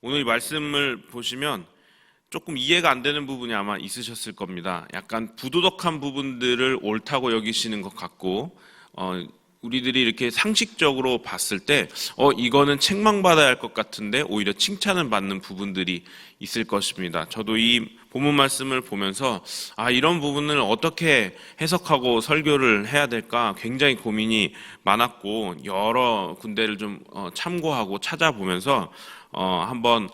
오늘 이 말씀을 보시면 조금 이해가 안 되는 부분이 아마 있으셨을 겁니다. 약간 부도덕한 부분들을 옳다고 여기시는 것 같고, 우리들이 이렇게 상식적으로 봤을 때, 이거는 책망받아야 할 것 같은데, 오히려 칭찬을 받는 부분들이 있을 것입니다. 저도 이 본문 말씀을 보면서, 이런 부분을 어떻게 해석하고 설교를 해야 될까 굉장히 고민이 많았고, 여러 군데를 좀 참고하고 찾아보면서, 한번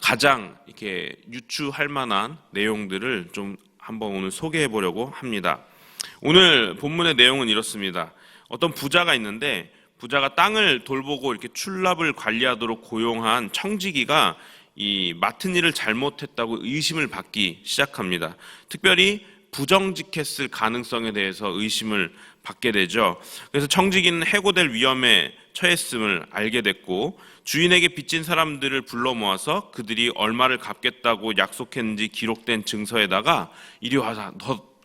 가장 이렇게 유추할 만한 내용들을 좀 한번 오늘 소개해 보려고 합니다. 오늘 본문의 내용은 이렇습니다. 어떤 부자가 있는데 부자가 땅을 돌보고 이렇게 출납을 관리하도록 고용한 청지기가 이 맡은 일을 잘못했다고 의심을 받기 시작합니다. 특별히 부정직했을 가능성에 대해서 의심을 받게 되죠. 그래서 청지기는 해고될 위험에 처했음을 알게 됐고 주인에게 빚진 사람들을 불러 모아서 그들이 얼마를 갚겠다고 약속했는지 기록된 증서에다가 이리 와서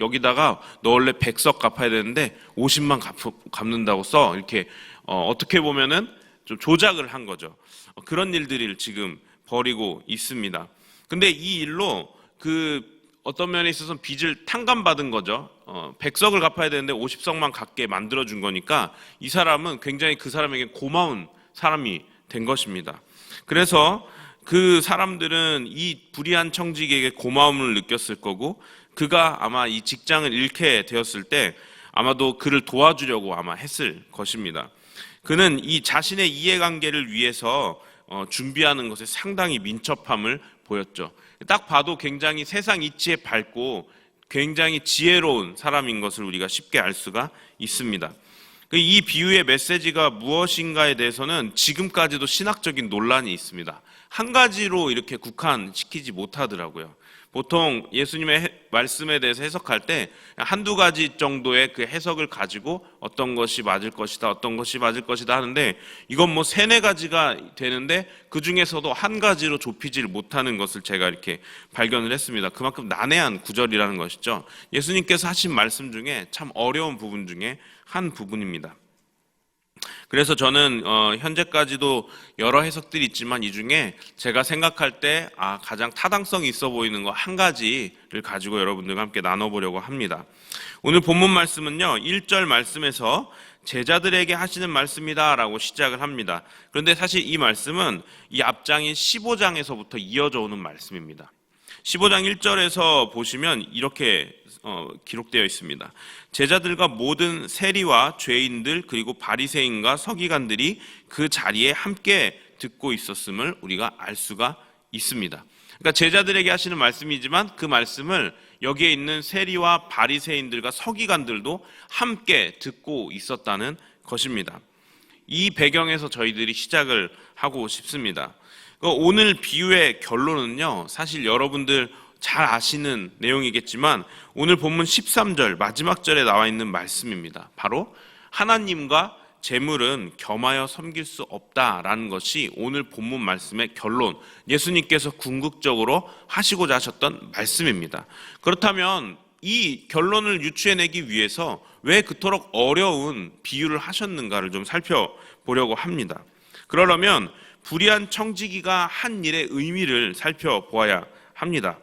여기다가 너 원래 100석 갚아야 되는데 50만 갚는다고 써. 이렇게 어떻게 보면은 좀 조작을 한 거죠. 그런 일들을 지금 벌이고 있습니다. 근데 이 일로 어떤 면에 있어서는 빚을 탕감받은 거죠. 100석을 갚아야 되는데 50석만 갚게 만들어준 거니까 이 사람은 굉장히 그 사람에게 고마운 사람이 된 것입니다. 그래서 그 사람들은 이 불의한 청지기에게 고마움을 느꼈을 거고 그가 아마 이 직장을 잃게 되었을 때 아마도 그를 도와주려고 아마 했을 것입니다. 그는 이 자신의 이해관계를 위해서 준비하는 것에 상당히 민첩함을 보였죠. 딱 봐도 굉장히 세상 이치에 밝고 굉장히 지혜로운 사람인 것을 우리가 쉽게 알 수가 있습니다. 이 비유의 메시지가 무엇인가에 대해서는 지금까지도 신학적인 논란이 있습니다. 한 가지로 이렇게 국한시키지 못하더라고요. 보통 예수님의 말씀에 대해서 해석할 때 한두 가지 정도의 그 해석을 가지고 어떤 것이 맞을 것이다, 어떤 것이 맞을 것이다 하는데 이건 뭐 3-4가지가 되는데 그 중에서도 한 가지로 좁히질 못하는 것을 제가 이렇게 발견을 했습니다. 그만큼 난해한 구절이라는 것이죠. 예수님께서 하신 말씀 중에 참 어려운 부분 중에 한 부분입니다. 그래서 저는 현재까지도 여러 해석들이 있지만 이 중에 제가 생각할 때 가장 타당성이 있어 보이는 거 한 가지를 가지고 여러분들과 함께 나눠보려고 합니다. 오늘 본문 말씀은요 1절 말씀에서 제자들에게 하시는 말씀이다 라고 시작을 합니다. 그런데 사실 이 말씀은 이 앞장인 15장에서부터 이어져 오는 말씀입니다. 15장 1절에서 보시면 이렇게 기록되어 있습니다. 제자들과 모든 세리와 죄인들 그리고 바리새인과 서기관들이 그 자리에 함께 듣고 있었음을 우리가 알 수가 있습니다. 그러니까 제자들에게 하시는 말씀이지만 그 말씀을 여기에 있는 세리와 바리새인들과 서기관들도 함께 듣고 있었다는 것입니다. 이 배경에서 저희들이 시작을 하고 싶습니다. 오늘 비유의 결론은요, 사실 여러분들 잘 아시는 내용이겠지만 오늘 본문 13절 마지막 절에 나와 있는 말씀입니다. 바로 하나님과 재물은 겸하여 섬길 수 없다라는 것이 오늘 본문 말씀의 결론, 예수님께서 궁극적으로 하시고자 하셨던 말씀입니다. 그렇다면 이 결론을 유추해내기 위해서 왜 그토록 어려운 비유를 하셨는가를 좀 살펴보려고 합니다. 그러려면 불의한 청지기가 한 일의 의미를 살펴보아야 합니다.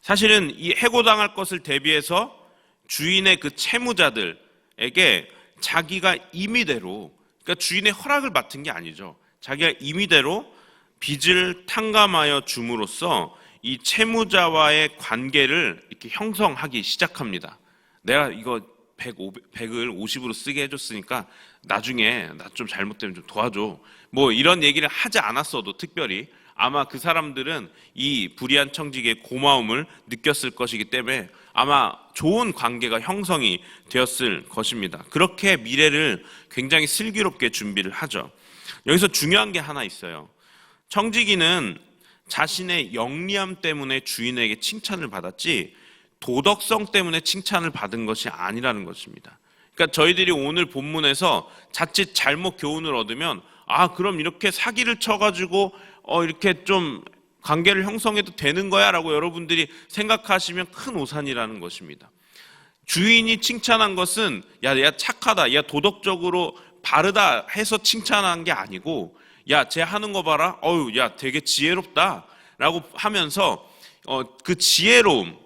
사실은 이 해고당할 것을 대비해서 주인의 그 채무자들에게 자기가 임의대로, 그러니까 주인의 허락을 받은 게 아니죠. 자기가 임의대로 빚을 탕감하여 줌으로써 이 채무자와의 관계를 이렇게 형성하기 시작합니다. 내가 이거 100을 50으로 쓰게 해줬으니까 나중에 나 좀 잘못되면 좀 도와줘. 뭐 이런 얘기를 하지 않았어도 특별히 아마 그 사람들은 이 불의한 청지기의 고마움을 느꼈을 것이기 때문에 아마 좋은 관계가 형성이 되었을 것입니다. 그렇게 미래를 굉장히 슬기롭게 준비를 하죠. 여기서 중요한 게 하나 있어요. 청지기는 자신의 영리함 때문에 주인에게 칭찬을 받았지 도덕성 때문에 칭찬을 받은 것이 아니라는 것입니다. 그러니까 저희들이 오늘 본문에서 자칫 잘못 교훈을 얻으면 그럼 이렇게 사기를 쳐가지고 이렇게 좀 관계를 형성해도 되는 거야 라고 여러분들이 생각하시면 큰 오산이라는 것입니다. 주인이 칭찬한 것은 야 착하다, 야 도덕적으로 바르다 해서 칭찬한 게 아니고 야, 쟤 하는 거 봐라. 어유, 야, 되게 지혜롭다라고 하면서 그 지혜로움,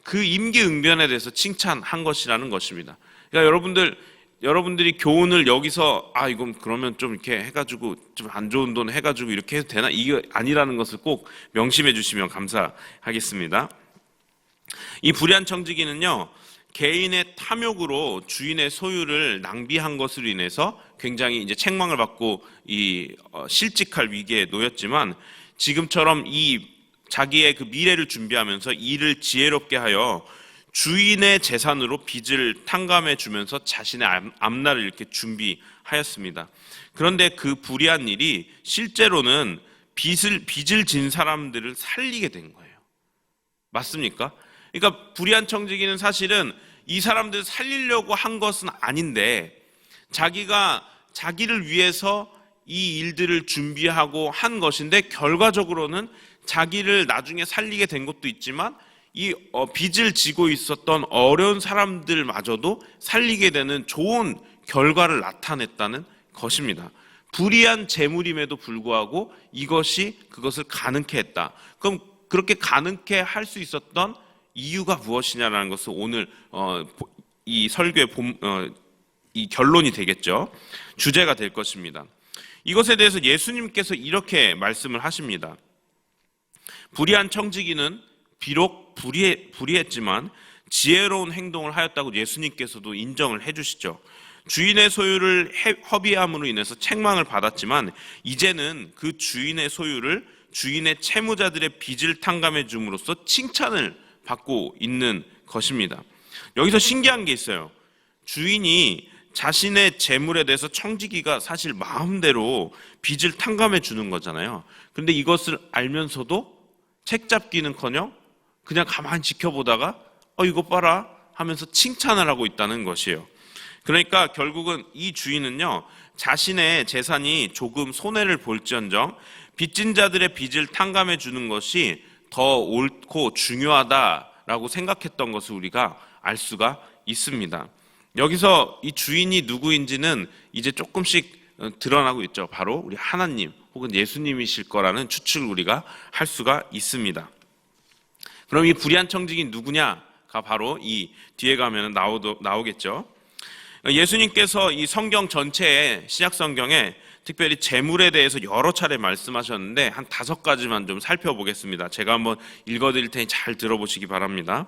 그 임기응변에 대해서 칭찬한 것이라는 것입니다. 그러니까 여러분들이 교훈을 여기서 이건 그러면 좀 이렇게 해가지고 좀 안 좋은 돈 해가지고 이렇게 해도 되나? 이게 아니라는 것을 꼭 명심해 주시면 감사하겠습니다. 이 불의한 청지기는요, 개인의 탐욕으로 주인의 소유를 낭비한 것으로 인해서 굉장히 이제 책망을 받고 실직할 위기에 놓였지만, 지금처럼 자기의 그 미래를 준비하면서 이를 지혜롭게 하여 주인의 재산으로 빚을 탕감해 주면서 자신의 앞날을 이렇게 준비하였습니다. 그런데 그 불의한 일이 실제로는 빚을 진 사람들을 살리게 된 거예요. 맞습니까? 그러니까 불의한 청지기는 사실은 이 사람들을 살리려고 한 것은 아닌데, 자기가 자기를 위해서 이 일들을 준비하고 한 것인데, 결과적으로는 자기를 나중에 살리게 된 것도 있지만 빚을 지고 있었던 어려운 사람들마저도 살리게 되는 좋은 결과를 나타냈다는 것입니다. 불의한 재물임에도 불구하고 그것을 가능케 했다. 그럼 그렇게 가능케 할 수 있었던 이유가 무엇이냐라는 것을 오늘 이 설교의 이 결론이 되겠죠. 주제가 될 것입니다. 이것에 대해서 예수님께서 이렇게 말씀을 하십니다. 불의한 청지기는 비록 불의했지만 지혜로운 행동을 하였다고 예수님께서도 인정을 해주시죠. 주인의 소유를 허비함으로 인해서 책망을 받았지만, 이제는 그 주인의 소유를 주인의 채무자들의 빚을 탕감해 줌으로써 칭찬을 받고 있는 것입니다. 여기서 신기한 게 있어요. 주인이 자신의 재물에 대해서 청지기가 사실 마음대로 빚을 탕감해 주는 거잖아요. 그런데 이것을 알면서도 책 잡기는커녕 그냥 가만히 지켜보다가 이것 봐라 하면서 칭찬을 하고 있다는 것이에요. 그러니까 결국은 이 주인은요, 자신의 재산이 조금 손해를 볼지언정 빚진 자들의 빚을 탕감해 주는 것이 더 옳고 중요하다라고 생각했던 것을 우리가 알 수가 있습니다. 여기서 이 주인이 누구인지는 이제 조금씩 드러나고 있죠. 바로 우리 하나님 혹은 예수님이실 거라는 추측을 우리가 할 수가 있습니다. 그럼 이 불의한 청지기 누구냐가 바로 이 뒤에 가면 나오겠죠. 예수님께서 이 성경 전체에, 신약 성경에 특별히 재물에 대해서 여러 차례 말씀하셨는데 한 5가지만 좀 살펴보겠습니다. 제가 한번 읽어드릴 테니 잘 들어보시기 바랍니다.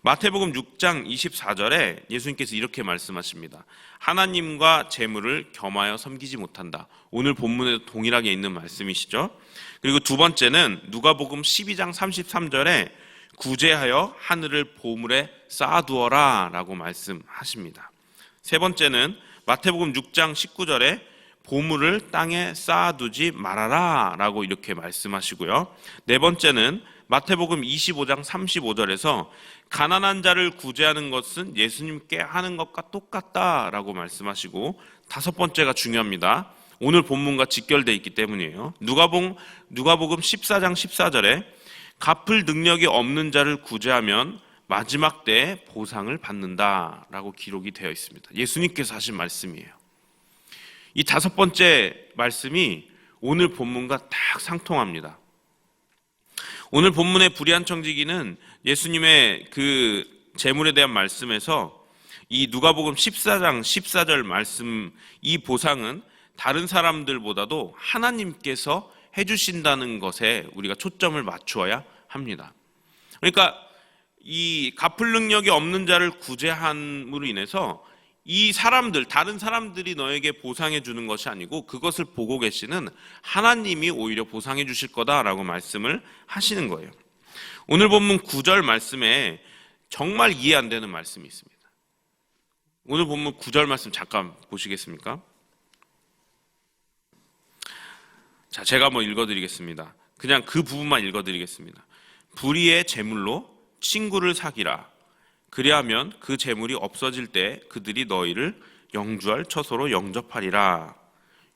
마태복음 6장 24절에 예수님께서 이렇게 말씀하십니다. 하나님과 재물을 겸하여 섬기지 못한다. 오늘 본문에도 동일하게 있는 말씀이시죠. 그리고 두 번째는 누가복음 12장 33절에 구제하여 하늘을 보물에 쌓아두어라 라고 말씀하십니다. 세 번째는 마태복음 6장 19절에 보물을 땅에 쌓아두지 말아라 라고 이렇게 말씀하시고요. 네 번째는 마태복음 25장 35절에서 가난한 자를 구제하는 것은 예수님께 하는 것과 똑같다라고 말씀하시고, 다섯 번째가 중요합니다. 오늘 본문과 직결되어 있기 때문이에요. 누가복음 14장 14절에 갚을 능력이 없는 자를 구제하면 마지막 때에 보상을 받는다라고 기록이 되어 있습니다. 예수님께서 하신 말씀이에요. 이 다섯 번째 말씀이 오늘 본문과 딱 상통합니다. 오늘 본문의 불의한 청지기는 예수님의 그 재물에 대한 말씀에서 이 누가복음 14장 14절 말씀, 이 보상은 다른 사람들보다도 하나님께서 해주신다는 것에 우리가 초점을 맞추어야 합니다. 그러니까 이 갚을 능력이 없는 자를 구제함으로 인해서 이 사람들, 다른 사람들이 너에게 보상해 주는 것이 아니고 그것을 보고 계시는 하나님이 오히려 보상해 주실 거다라고 말씀을 하시는 거예요. 오늘 본문 9절 말씀에 정말 이해 안 되는 말씀이 있습니다. 오늘 본문 9절 말씀 잠깐 보시겠습니까? 자, 제가 한번 읽어드리겠습니다. 그냥 그 부분만 읽어드리겠습니다. 불의의 재물로 친구를 사귀라. 그리하면 그 재물이 없어질 때 그들이 너희를 영주할 처소로 영접하리라.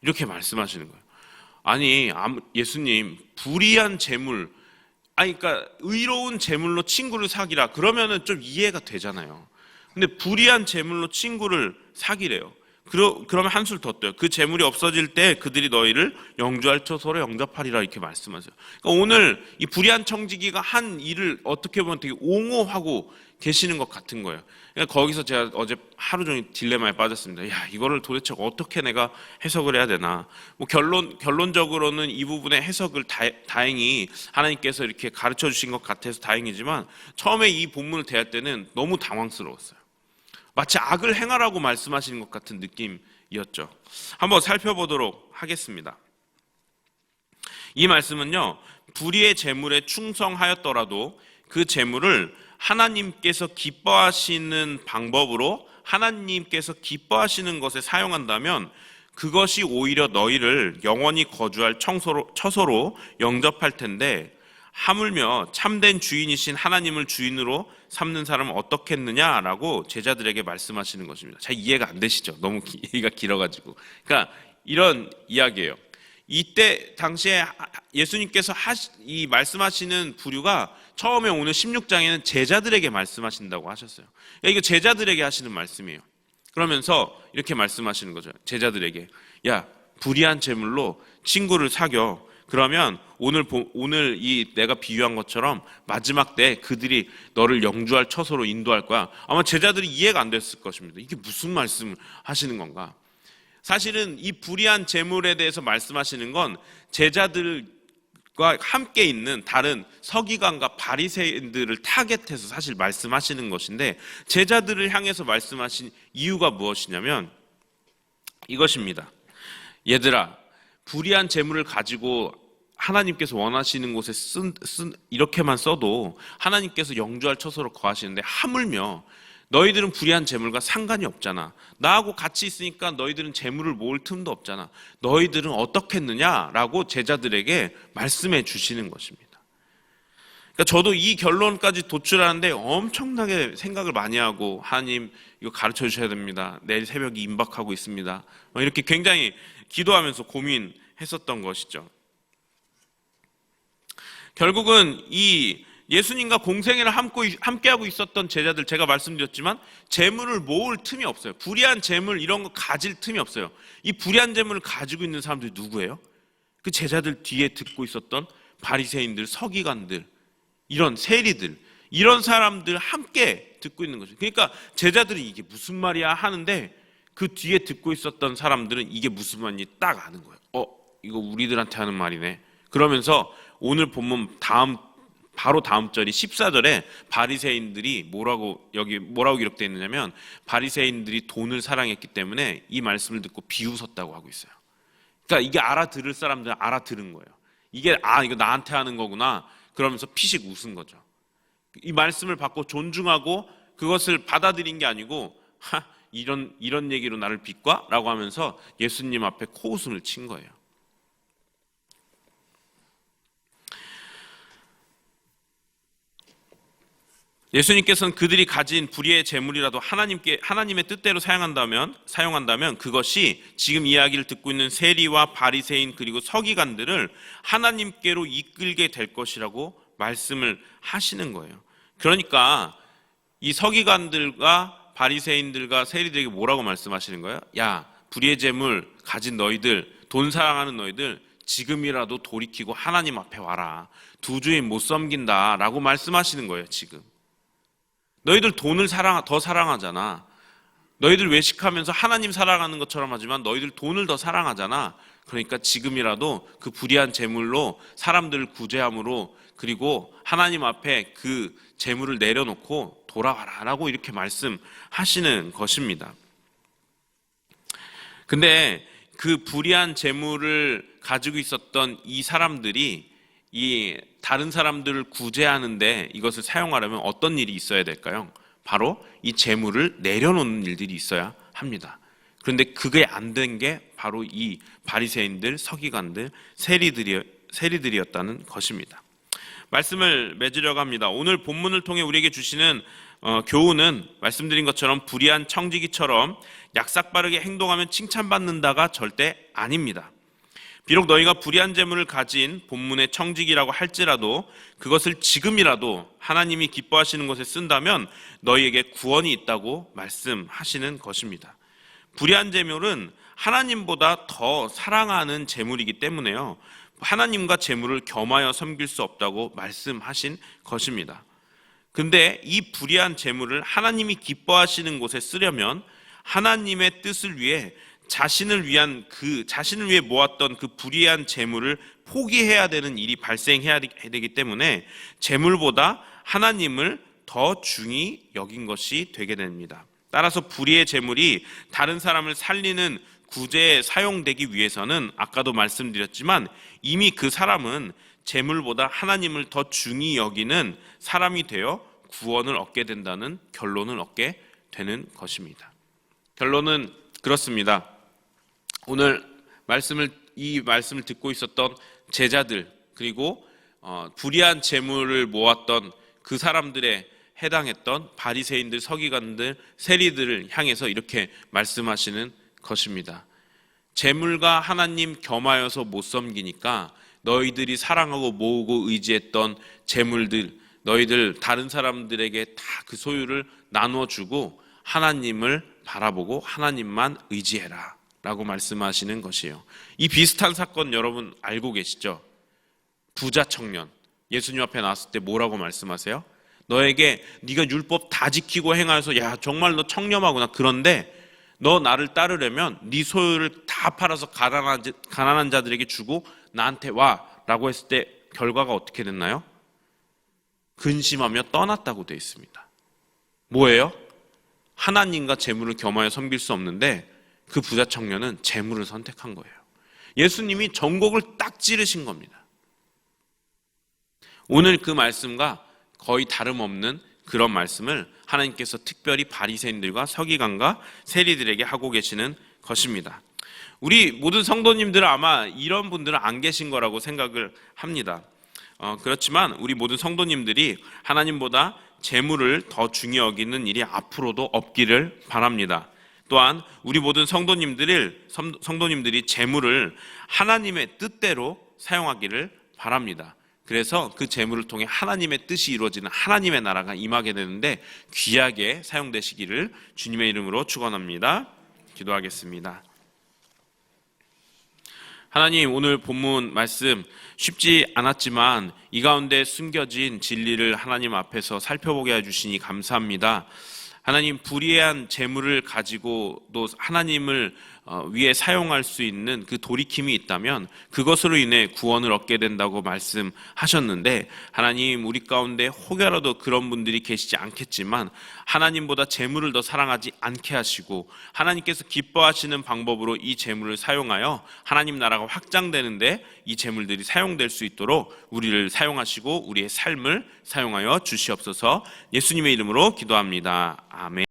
이렇게 말씀하시는 거예요. 아니, 예수님, 불의한 재물, 그러니까 의로운 재물로 친구를 사귀라. 그러면은 좀 이해가 되잖아요. 근데 불의한 재물로 친구를 사귀래요. 그러면 한술 더 떠요. 그 재물이 없어질 때 그들이 너희를 영주할 처소로 영접하리라 이렇게 말씀하세요. 그러니까 오늘 이 불의한 청지기가 한 일을 어떻게 보면 되게 옹호하고 계시는 것 같은 거예요. 그러니까 거기서 제가 어제 하루 종일 딜레마에 빠졌습니다. 야, 이거를 도대체 어떻게 내가 해석을 해야 되나? 뭐 결론적으로는 이 부분의 해석을 다행히 하나님께서 이렇게 가르쳐 주신 것 같아서 다행이지만 처음에 이 본문을 대할 때는 너무 당황스러웠어요. 마치 악을 행하라고 말씀하시는 것 같은 느낌이었죠. 한번 살펴보도록 하겠습니다. 이 말씀은요, 불의의 재물에 충성하였더라도 그 재물을 하나님께서 기뻐하시는 방법으로 하나님께서 기뻐하시는 것에 사용한다면 그것이 오히려 너희를 영원히 거주할 처소로 영접할 텐데, 하물며 참된 주인이신 하나님을 주인으로 삼는 사람은 어떻겠느냐라고 제자들에게 말씀하시는 것입니다. 잘 이해가 안 되시죠? 너무 얘기가 길어가지고. 그러니까 이런 이야기예요. 이때 당시에 예수님께서 이 말씀하시는 부류가 처음에 오늘 16장에는 제자들에게 말씀하신다고 하셨어요. 그러니까 이거 제자들에게 하시는 말씀이에요. 그러면서 이렇게 말씀하시는 거죠. 제자들에게, 야, 불의한 재물로 친구를 사겨. 그러면 오늘 이 내가 비유한 것처럼 마지막 때 그들이 너를 영주할 처소로 인도할 거야. 아마 제자들이 이해가 안 됐을 것입니다. 이게 무슨 말씀을 하시는 건가? 사실은 이 불의한 재물에 대해서 말씀하시는 건 제자들과 함께 있는 다른 서기관과 바리새인들을 타겟해서 사실 말씀하시는 것인데, 제자들을 향해서 말씀하신 이유가 무엇이냐면 이것입니다. 얘들아, 불의한 재물을 가지고 하나님께서 원하시는 곳에 이렇게만 써도 하나님께서 영주할 처소로 거하시는데, 하물며 너희들은 불의한 재물과 상관이 없잖아. 나하고 같이 있으니까 너희들은 재물을 모을 틈도 없잖아. 너희들은 어떻겠느냐라고 제자들에게 말씀해 주시는 것입니다. 그러니까 저도 이 결론까지 도출하는데 엄청나게 생각을 많이 하고, 하나님 이거 가르쳐 주셔야 됩니다. 내일 새벽이 임박하고 있습니다. 이렇게 굉장히 기도하면서 고민했었던 것이죠. 결국은 이 예수님과 공생애를 함께하고 있었던 제자들, 제가 말씀드렸지만 재물을 모을 틈이 없어요. 불의한 재물 이런 거 가질 틈이 없어요. 이 불의한 재물을 가지고 있는 사람들이 누구예요? 그 제자들 뒤에 듣고 있었던 바리새인들, 서기관들, 이런 세리들, 이런 사람들 함께 듣고 있는 거죠. 그러니까 제자들이 이게 무슨 말이야 하는데 그 뒤에 듣고 있었던 사람들은 이게 무슨 말인지 딱 아는 거예요. 이거 우리들한테 하는 말이네. 그러면서 오늘 본문 바로 다음 절이 14절에 바리새인들이 뭐라고 기록되어 있느냐면, 바리새인들이 돈을 사랑했기 때문에 이 말씀을 듣고 비웃었다고 하고 있어요. 그러니까 이게 알아들을 사람들은 알아들은 거예요. 이거 나한테 하는 거구나. 그러면서 피식 웃은 거죠. 이 말씀을 받고 존중하고 그것을 받아들인 게 아니고, 이런 얘기로 나를 비꼬아? 라고 하면서 예수님 앞에 코웃음을 친 거예요. 예수님께서는 그들이 가진 불의의 재물이라도 하나님의 뜻대로 사용한다면 그것이 지금 이야기를 듣고 있는 세리와 바리새인 그리고 서기관들을 하나님께로 이끌게 될 것이라고 말씀을 하시는 거예요. 그러니까 이 서기관들과 바리새인들과 세리들에게 뭐라고 말씀하시는 거예요? 야, 불의의 재물 가진 너희들, 돈 사랑하는 너희들, 지금이라도 돌이키고 하나님 앞에 와라. 두 주인 못 섬긴다 라고 말씀하시는 거예요. 지금 너희들 돈을 더 사랑하잖아. 너희들 외식하면서 하나님 사랑하는 것처럼 하지만 너희들 돈을 더 사랑하잖아. 그러니까 지금이라도 그 불의한 재물로 사람들을 구제함으로, 그리고 하나님 앞에 그 재물을 내려놓고 돌아와라 라고 이렇게 말씀하시는 것입니다. 근데 그 불의한 재물을 가지고 있었던 이 사람들이 이 다른 사람들을 구제하는데 이것을 사용하려면 어떤 일이 있어야 될까요? 바로 이 재물을 내려놓는 일들이 있어야 합니다. 그런데 그게 안 된 게 바로 이 바리새인들, 서기관들, 세리들이었다는 것입니다. 말씀을 맺으려고 합니다. 오늘 본문을 통해 우리에게 주시는 교훈은 말씀드린 것처럼 불의한 청지기처럼 약삭빠르게 행동하면 칭찬받는다가 절대 아닙니다. 비록 너희가 불의한 재물을 가진 본문의 청지기라고 할지라도 그것을 지금이라도 하나님이 기뻐하시는 것에 쓴다면 너희에게 구원이 있다고 말씀하시는 것입니다. 불의한 재물은 하나님보다 더 사랑하는 재물이기 때문에요. 하나님과 재물을 겸하여 섬길 수 없다고 말씀하신 것입니다. 근데 이 불의한 재물을 하나님이 기뻐하시는 곳에 쓰려면 하나님의 뜻을 위해 자신을 위해 모았던 그 불의한 재물을 포기해야 되는 일이 발생해야 되기 때문에 재물보다 하나님을 더 중히 여긴 것이 되게 됩니다. 따라서 불의의 재물이 다른 사람을 살리는 구제에 사용되기 위해서는 아까도 말씀드렸지만 이미 그 사람은 재물보다 하나님을 더 중히 여기는 사람이 되어 구원을 얻게 된다는 결론을 얻게 되는 것입니다. 결론은 그렇습니다. 오늘 이 말씀을 듣고 있었던 제자들, 그리고 불의한 재물을 모았던 그 사람들에 해당했던 바리새인들, 서기관들, 세리들을 향해서 이렇게 말씀하시는 것입니다. 재물과 하나님 겸하여서 못 섬기니까 너희들이 사랑하고 모으고 의지했던 재물들, 너희들 다른 사람들에게 다 그 소유를 나누어 주고 하나님을 바라보고 하나님만 의지해라 라고 말씀하시는 것이에요. 이 비슷한 사건 여러분 알고 계시죠? 부자 청년, 예수님 앞에 나왔을 때 뭐라고 말씀하세요? 너에게 네가 율법 다 지키고 행하여서 야 정말 너 청렴하구나. 그런데 너 나를 따르려면 네 소유를 다 팔아서 가난한 자들에게 주고 나한테 와 라고 했을 때 결과가 어떻게 됐나요? 근심하며 떠났다고 되어 있습니다. 뭐예요? 하나님과 재물을 겸하여 섬길 수 없는데 그 부자 청년은 재물을 선택한 거예요. 예수님이 전곡을 딱 찌르신 겁니다. 오늘 그 말씀과 거의 다름없는 그런 말씀을 하나님께서 특별히 바리새인들과 서기관과 세리들에게 하고 계시는 것입니다. 우리 모든 성도님들은 아마 이런 분들은 안 계신 거라고 생각을 합니다. 그렇지만 우리 모든 성도님들이 하나님보다 재물을 더 중히 여기는 일이 앞으로도 없기를 바랍니다. 또한 우리 모든 성도님들이 재물을 하나님의 뜻대로 사용하기를 바랍니다. 그래서 그 재물을 통해 하나님의 뜻이 이루어지는 하나님의 나라가 임하게 되는데 귀하게 사용되시기를 주님의 이름으로 축원합니다. 기도하겠습니다. 하나님, 오늘 본문 말씀 쉽지 않았지만 이 가운데 숨겨진 진리를 하나님 앞에서 살펴보게 해주시니 감사합니다. 하나님, 불의한 재물을 가지고 또 하나님을 위해 사용할 수 있는 그 돌이킴이 있다면 그것으로 인해 구원을 얻게 된다고 말씀하셨는데, 하나님, 우리 가운데 혹여라도 그런 분들이 계시지 않겠지만 하나님보다 재물을 더 사랑하지 않게 하시고 하나님께서 기뻐하시는 방법으로 이 재물을 사용하여 하나님 나라가 확장되는데 이 재물들이 사용될 수 있도록 우리를 사용하시고 우리의 삶을 사용하여 주시옵소서. 예수님의 이름으로 기도합니다. 아멘.